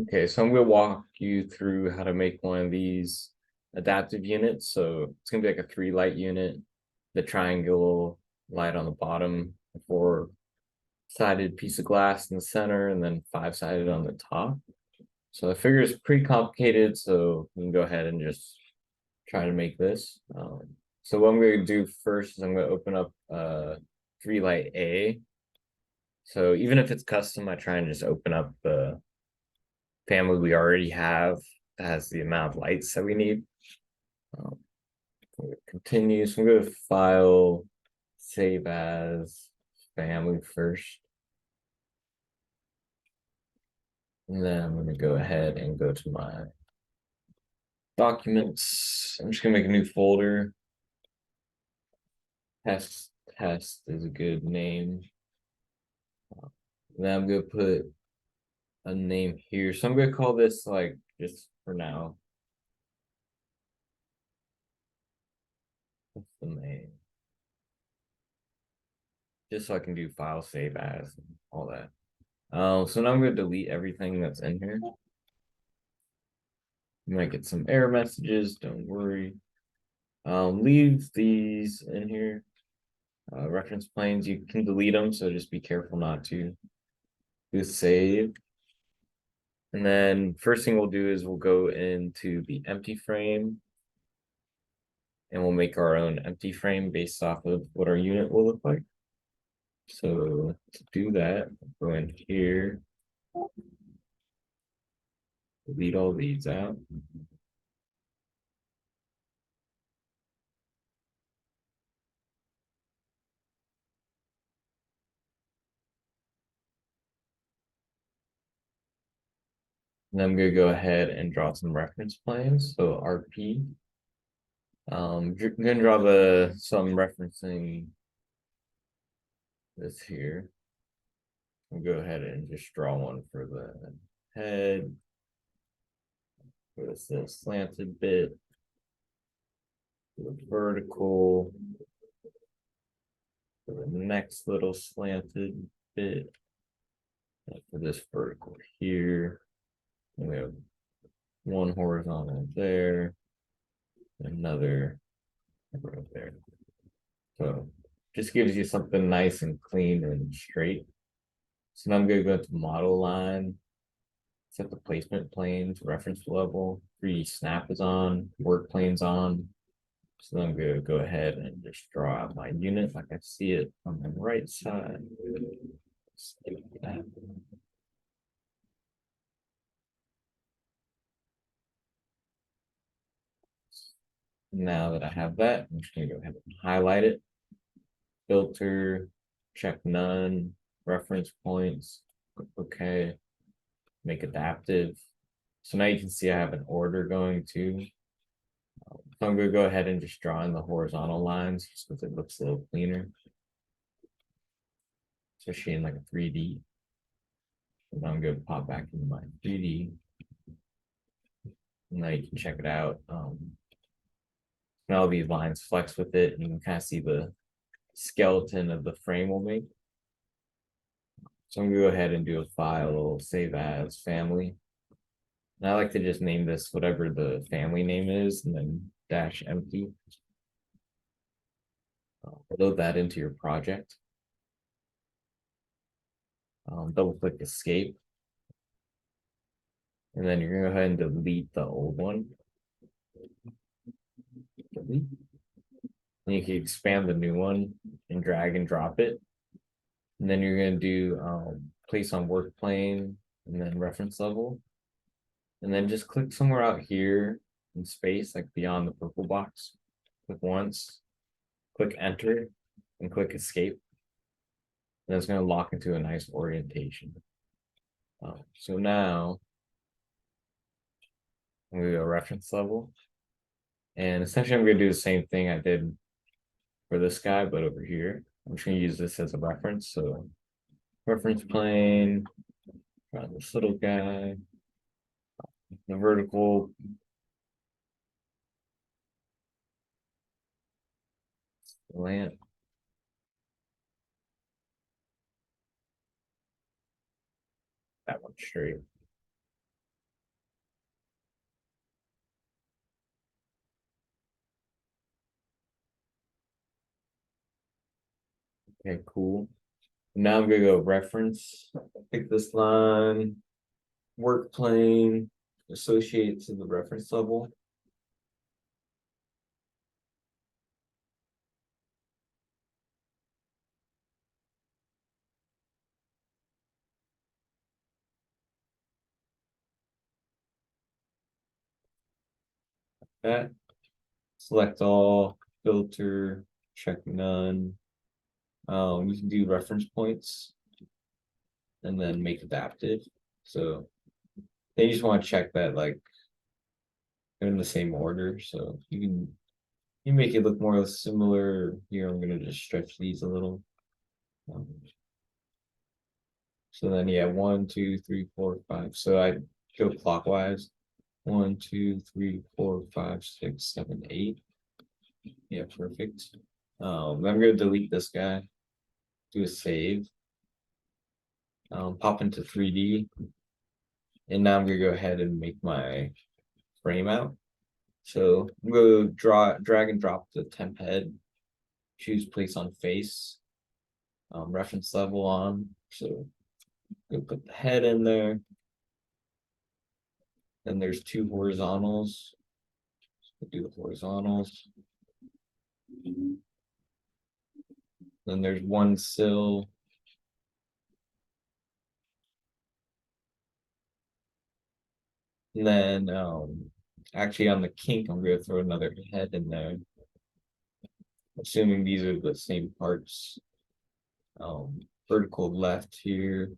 Okay, so I'm gonna walk you through how to make one of these adaptive units. So it's gonna be like a 3 light unit, the triangle light on the bottom, a 4-sided piece of glass in the center, and then 5-sided on the top. So the figure is pretty complicated, so we can go ahead and just try to make this. So what I'm gonna do first is I'm gonna open up 3 light A. So even if it's custom, I try and just open up the family we already have that has the amount of lights that we need. Um, Continue. So I'm going to file, save as family first. And then I'm going to go ahead and go to my documents. I'm just going to make a new folder. Test is a good name. Then I'm going to put a name here. So I'm going to call this like just for now. What's the name? Just so I can do file save as and all that. So now I'm going to delete everything that's in here. You might get some error messages, don't worry. Leave these in here. Reference planes, you can delete them, so just be careful not to. Do save. And then first thing we'll do is we'll go into the empty frame and we'll make our own empty frame based off of what our unit will look like. So to do that, go in here, delete all these out. And I'm going to go ahead and draw some reference planes. So RP. I'm going to draw some referencing this here. I'll go ahead and just draw one for the head. With the slanted bit, the vertical, for the next little slanted bit, and for this vertical here. And we have one horizontal there, another right there. So just gives you something nice and clean and straight. So now I'm going to go to model line, set the placement planes, reference level, 3D snap is on, work planes on. So then I'm going to go ahead and just draw out my unit like I see it on the right side. Now that I have that, I'm just going to go ahead and highlight it. Filter, check none, reference points, okay, make adaptive. So now you can see I have an order going too. So I'm going to go ahead and just draw in the horizontal lines just because it looks a little cleaner. Especially in like a 3D. And I'm going to pop back into my 3D. And now you can check it out. Now these lines flex with it, and you can kind of see the skeleton of the frame we'll make. So I'm gonna go ahead and do a file, save as family. And I like to just name this whatever the family name is, and then dash empty. Load that into your project. Double click escape. And then you're gonna go ahead and delete the old one. Delete. And you can expand the new one and drag and drop it. And then you're gonna do place on work plane and then reference level. And then just click somewhere out here in space, like beyond the purple box. Click once, click enter, and click escape. And it's going to lock into a nice orientation. So now I'm going to go reference level. And essentially I'm going to do the same thing I did for this guy, but over here. I'm just going to use this as a reference. So reference plane, this little guy, the vertical. Lamp. That one straight. Okay, cool. Now I'm gonna go reference. Pick this line, work plane, associate to the reference level. That select all, filter, check none. You can do reference points and then make adaptive. So they just want to check that like they're in the same order. So you make it look more or less similar. Here I'm gonna just stretch these a little. Um, so then yeah, 1, 2, 3, 4, 5. So I go clockwise. 1, 2, 3, 4, 5, 6, 7, 8. Yeah, perfect. I'm gonna delete this guy. Do a save. Pop into 3D. And now I'm gonna go ahead and make my frame out. So I'm gonna drag and drop the temp head. Choose place on face. Reference level on. So go put the head in there. Then there's 2 horizontals. So do the horizontals. Then there's 1 sill. And then actually on the kink, I'm gonna throw another head in there. Assuming these are the same parts. Vertical left here.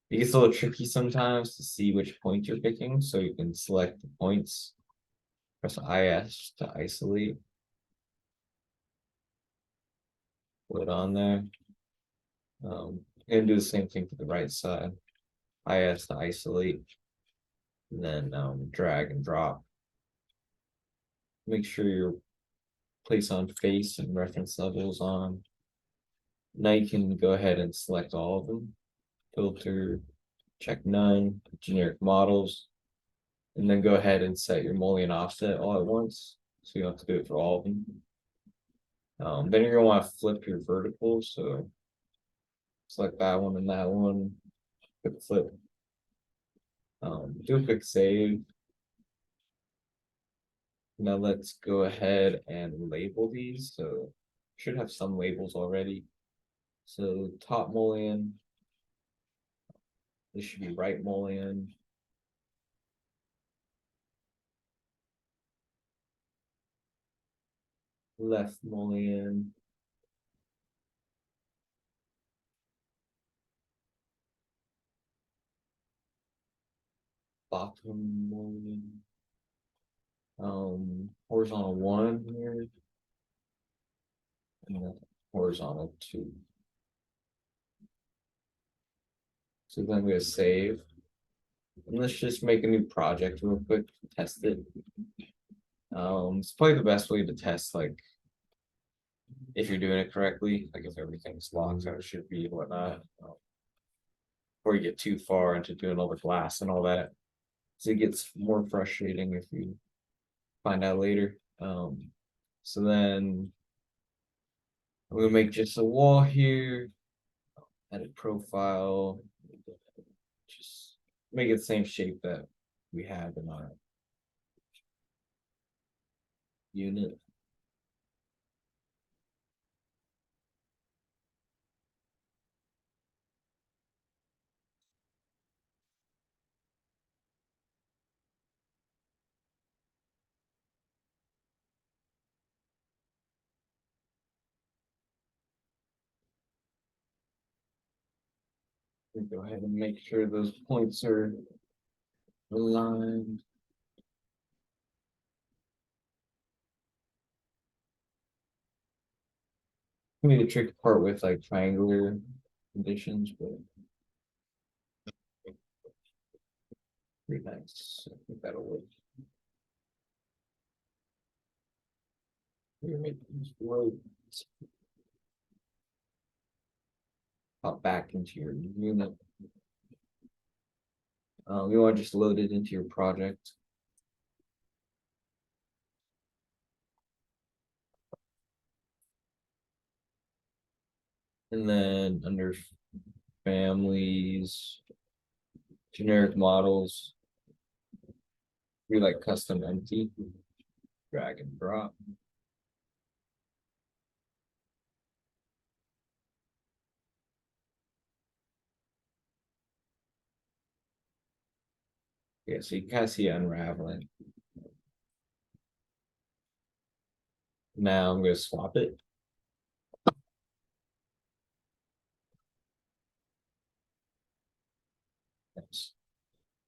It gets a little tricky sometimes to see which point you're picking, so you can select the points. Press IS to isolate. Put it on there. Gonna do the same thing for the right side. IS to isolate. And then drag and drop. Make sure your place on face and reference levels on. Now you can go ahead and select all of them. Filter, check none, generic models, and then go ahead and set your mullion offset all at once. So you don't have to do it for all of them. Then you're gonna want to flip your verticals. So select that one and that one. Quick flip. Do a quick save. Now let's go ahead and label these. So should have some labels already. So top mullion. This should be right mullion. Left mullion. Bottom mullion. Horizontal 1 here. And then horizontal 2. So then I'm gonna save. And let's just make a new project real quick, test it. It's probably the best way to test like if you're doing it correctly, like if everything's locked how it should be and whatnot. Before you get too far into doing all the glass and all that. So it gets more frustrating if you find out later. So then I'm gonna make just a wall here, edit profile, just make it the same shape that we have in our unit. We go ahead and make sure those points are aligned. Maybe the tricky part with like triangular conditions, but pretty nice. I think that'll work. We're making these roads pop back into your unit. You want to just load it into your project. And then under families, generic models, we like custom empty, drag and drop. Yeah, so you kind of see it unraveling. Now I'm going to swap it.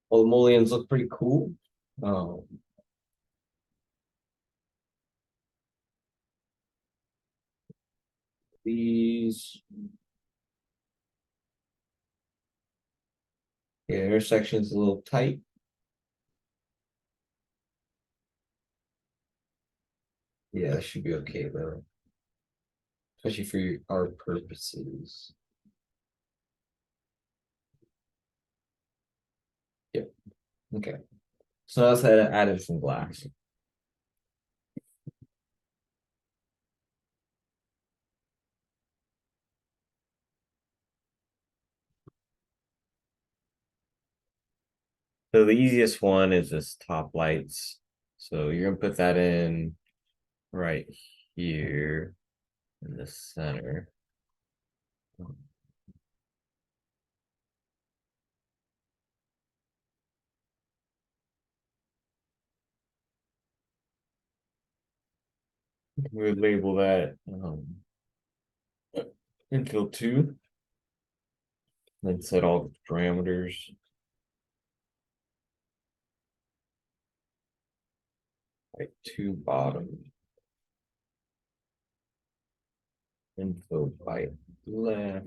Well, the mullions look pretty cool. Um, these, yeah, intersection's a little tight. Yeah, that should be okay though, especially for our purposes. Yep. Okay. So let's added some glass. So the easiest one is this top lights. So you're gonna put that in right here in the center. We would label that infill 2, then set all the parameters. Right 2 bottom. Infill by left.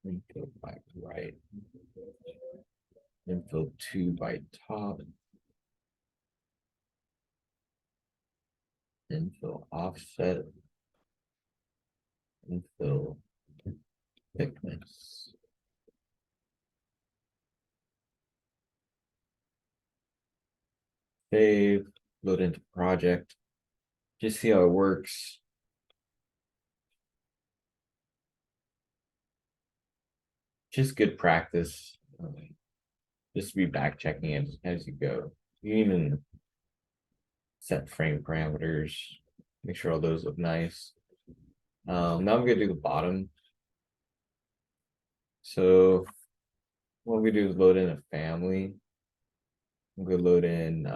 Infill by right. Infill 2 by top. Infill offset. Infill thickness. Save, load into project. Just see how it works. Just good practice. Just be back checking it as you go. You even set frame parameters, make sure all those look nice. Now I'm gonna do the bottom. So what we do is load in a family. I'm gonna load in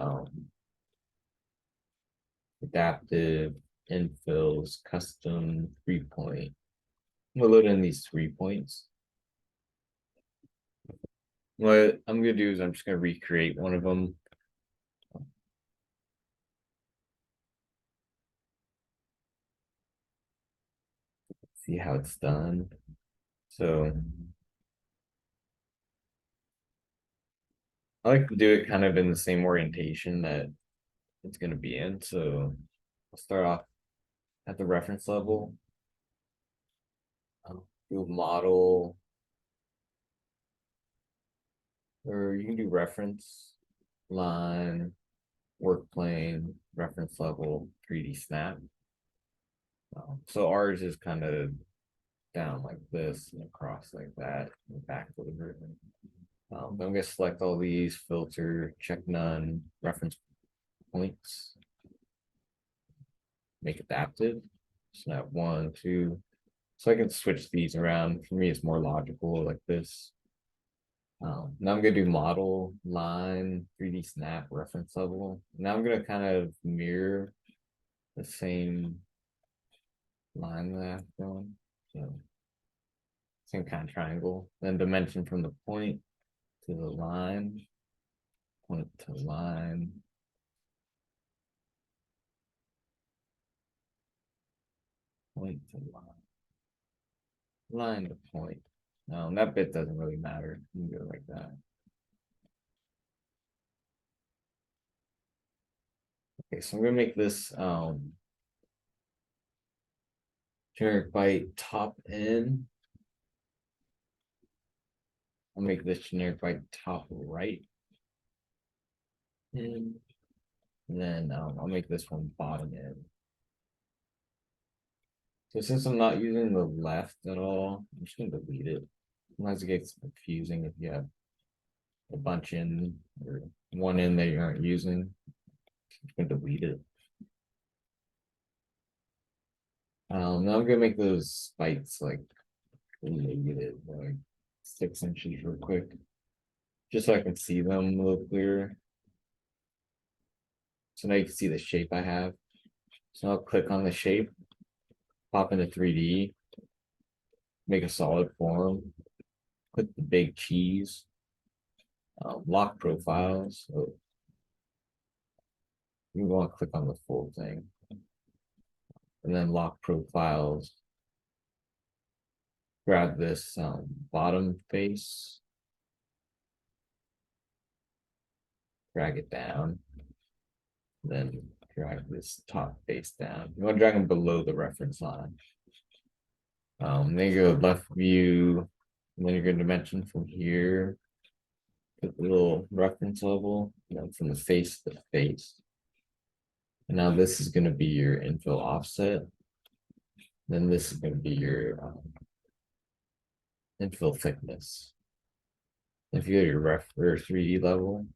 adaptive infills custom 3-point. I'm gonna load in these 3 points. What I'm gonna do is I'm just gonna recreate one of them. See how it's done. So I like to do it kind of in the same orientation that it's going to be in. So I'll start off at the reference level. Do model, or you can do reference, line, work plane, reference level, 3D snap. So ours is kind of down like this and across like that and back over. I'm going to select all these, filter, check none, reference points, make adaptive. Snap 1, 2. So I can switch these around. For me, it's more logical like this. Now I'm gonna do model, line, 3D snap, reference level. Now I'm gonna kind of mirror the same line that I've done. So same kind of triangle. Then dimension from the point to the line, point to line, point to line, line to point. That bit doesn't really matter. You can go like that. Okay, so I'm gonna make this generic byte top in. I'll make this generic byte top right in. And then I'll make this one bottom in. So since I'm not using the left at all, I'm just gonna delete it. Otherwise it gets confusing if you have a bunch in or one in that you aren't using. I'm gonna delete it. Now I'm gonna make those spikes like negative, like 6 inches real quick. Just so I can see them a little clearer. So now you can see the shape I have. So I'll click on the shape, pop into 3D, make a solid form, click the big cheese, lock profiles. So you want to click on the full thing. And then lock profiles. Grab this bottom face, drag it down, then drag this top face down. You want to drag them below the reference line. Then you go left view, and then you're going to dimension from here, put the little reference level, from the face to the face. And now this is going to be your infill offset. Then this is going to be your infill thickness. If you go to your ref or 3D level,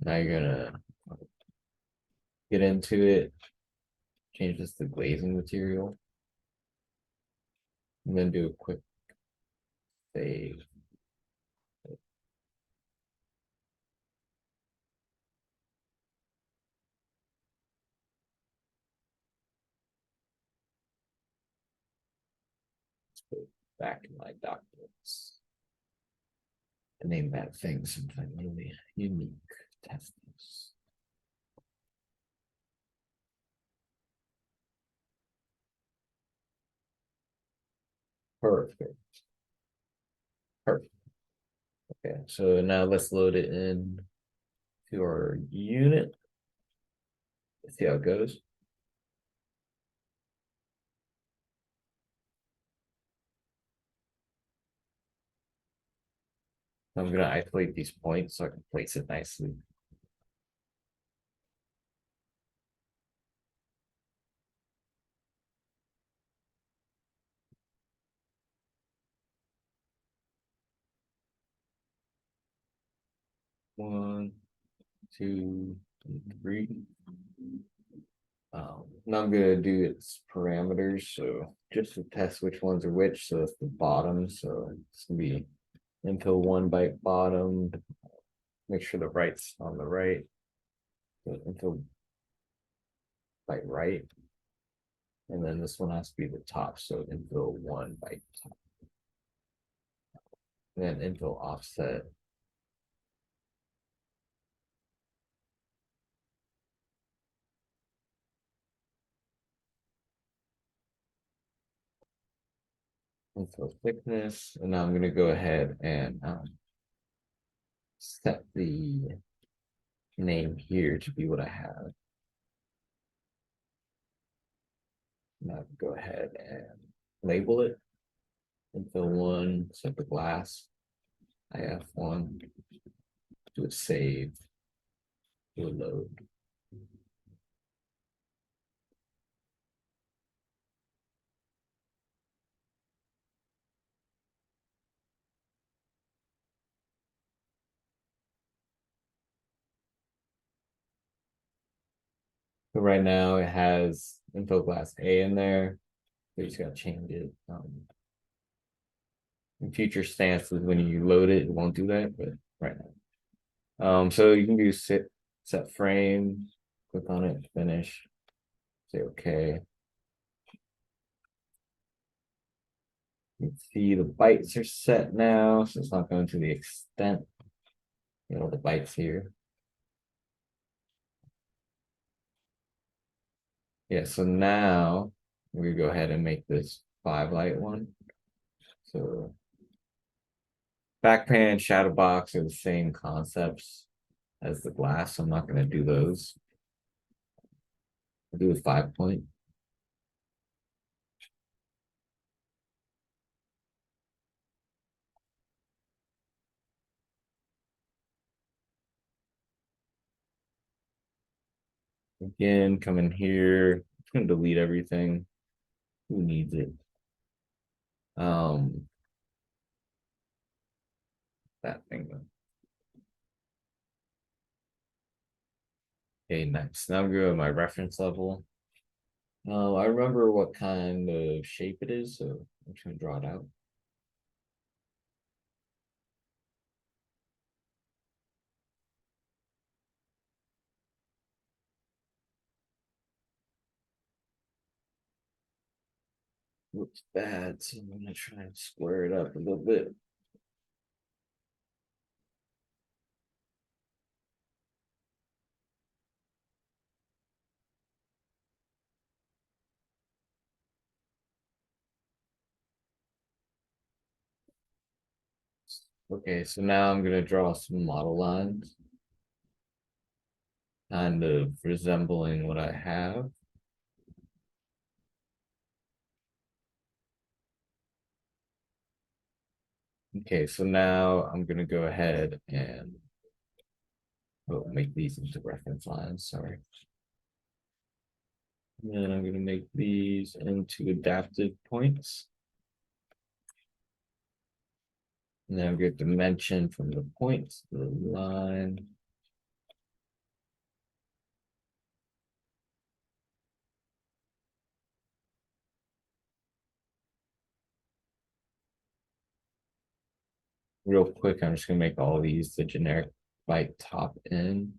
now you're gonna get into it, change this to glazing material, and then do a quick save. Let's go back in my documents and name that thing something really unique. Test this. Perfect. Perfect. Okay, so now let's load it in to our unit. Let's see how it goes. I'm gonna isolate these points so I can place it nicely. One, two, three. Now I'm gonna do its parameters, so just to test which ones are which. So it's the bottom, so it's gonna be infill one byte bottom. Make sure the right's on the right. So infill byte right, and then this one has to be the top. So infill one byte top, and then infill offset. Infill thickness, and now I'm gonna go ahead and set the name here to be what I have. Now go ahead and label it. Infill one, set the glass. IF1, do a save, do a load. So right now it has info glass A in there. We just gotta change it. In future stances, when you load it, it won't do that, but right now. So you can do set frame, click on it, finish, say okay. You can see the bytes are set now, so it's not going to the extent, the bytes here. Yeah, so now we go ahead and make this 5 light one. So backpan, shadow box are the same concepts as the glass. So I'm not going to do those. I'll do a 5 point. – – – – – – – – – – – – – – – – – – – – – – – – – – – – – – – – – – – – – – – – – – – – – – – – – – – – – – – – – – – – – – – – – – – – – – – – – – – – – – – – – – – – – – – – – – – – – – – – – – – – – – – – – – – – – – – – – – – – – – – – – – – – – – – – – – – – – – – – – – – – – – – – – – – – – – – – – – – – – – – – – – – – – – – – – – – – – – – – – – – – – – – – – – – – – – – – – – – – – – – – – – – – – – – – – – – – – – – – – – – – – – – – – – – – – – – – – – – – – – – Who needs it? Um, that thing. Okay, next. Now I'm going to my reference level. I remember what kind of shape it is, so I'm just gonna draw it out. Looks bad, so I'm gonna try and square it up a little bit. Okay, so now I'm gonna draw some model lines, kind of resembling what I have. Okay, so now I'm gonna go ahead and make these into reference lines, sorry. And then I'm gonna make these into adaptive points. And then I'm gonna dimension from the points to the line. Real quick, I'm just gonna make all these the generic Lite top end.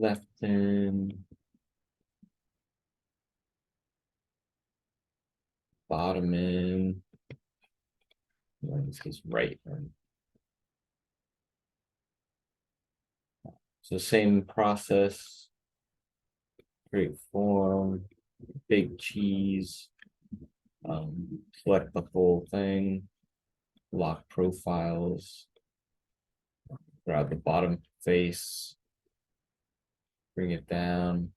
Left end, bottom end. No, this is right end. So same process. Create form, big cheese. Select the whole thing. Lock profiles. Grab the bottom face. Bring it down.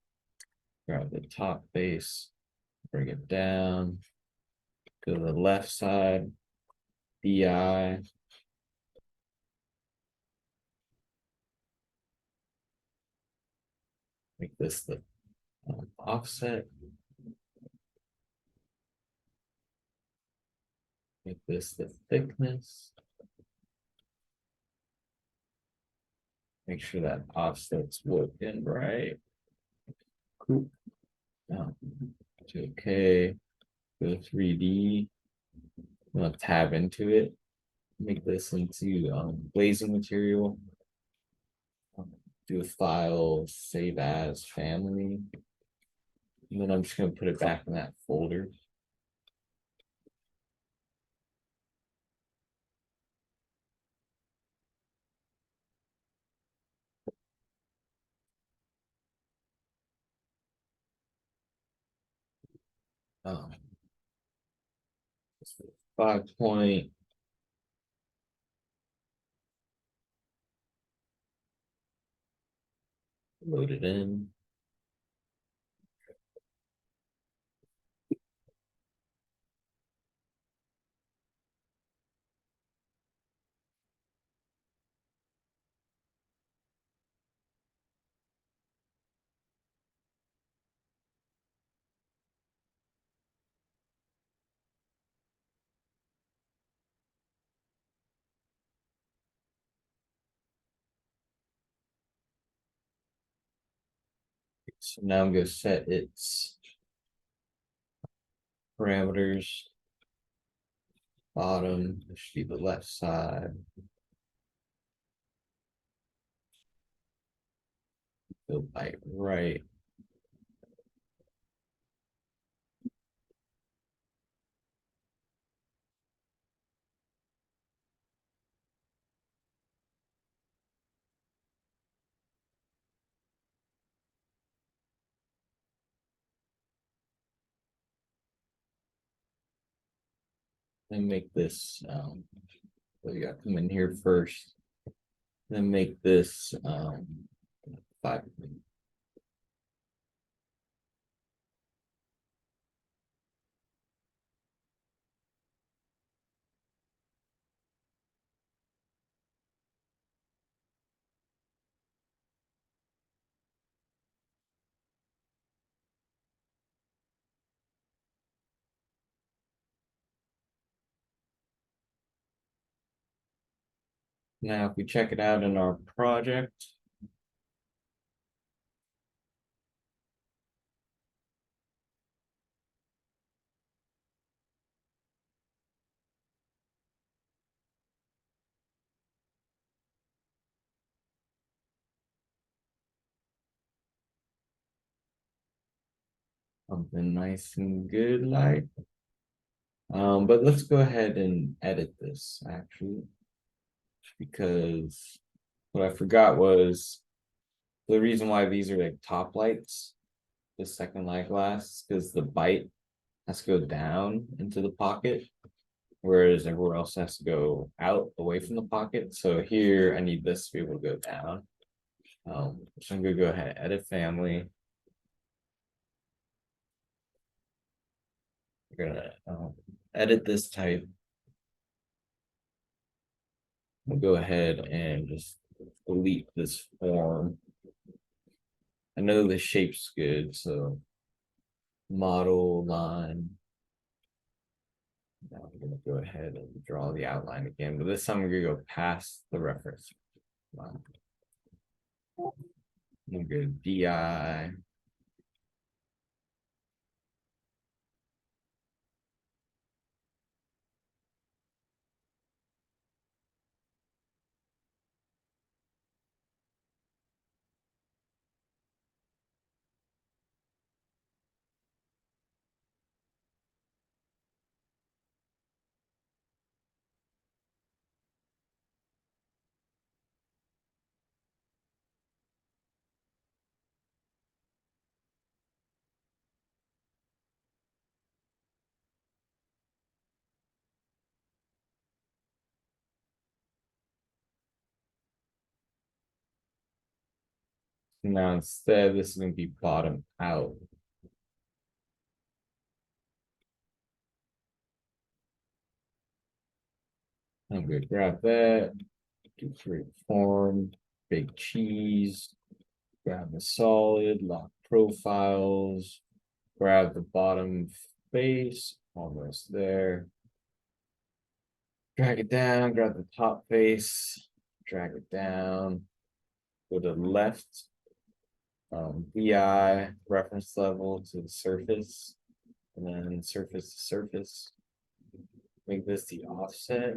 Grab the top face. Bring it down. Go to the left side. BI. Make this the offset. Make this the thickness. Make sure that offset's working right. Cool. Now, okay. Go 3D. I'm gonna tab into it. Make this into blazing material. Do a file, save as family. And then I'm just gonna put it back in that folder. Um, 5 point. Load it in. So now I'm gonna set its parameters. Bottom, it should be the left side. Go by right. Then make this, well, you gotta come in here first. Then make this 5. Now, if we check it out in our project, something nice and good like. But let's go ahead and edit this actually, because what I forgot was the reason why these are like top lights, the second light glass, because the bite has to go down into the pocket, whereas everywhere else has to go out away from the pocket. So here I need this to be able to go down. So I'm gonna go ahead and edit family. We're gonna edit this type. We'll go ahead and just delete this form. I know the shape's good, so model line. Now I'm gonna go ahead and draw the outline again, but this time I'm gonna go past the reference line. I'm gonna go DI. Now instead, this is gonna be bottom out. I'm gonna grab that, do create form, big cheese, grab the solid, lock profiles, grab the bottom face, almost there. Drag it down, grab the top face, drag it down, go to the left, BI reference level to the surface, and then surface to surface. Make this the offset,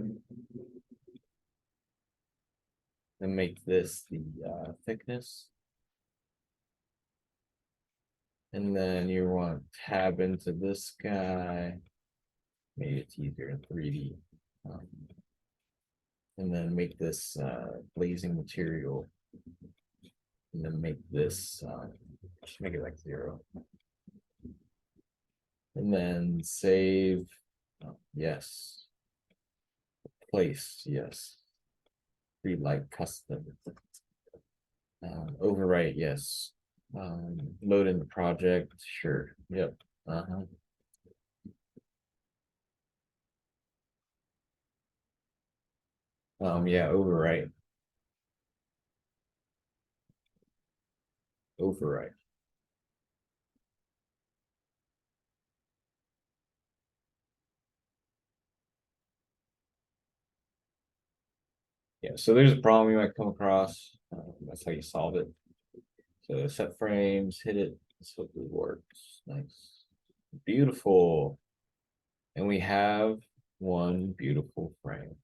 and make this the thickness. And then you want to tab into this guy. Maybe it's easier in 3D. And then make this blazing material. And then make this, just make it like 0. And then save, yes. Place, yes. Light custom. Overwrite, yes. Load in the project, sure. Yep. Yeah, overwrite. Overwrite. Yeah, so there's a problem you might come across. That's how you solve it. So set frames, hit it. This hopefully works. Nice. Beautiful. And we have one beautiful frame.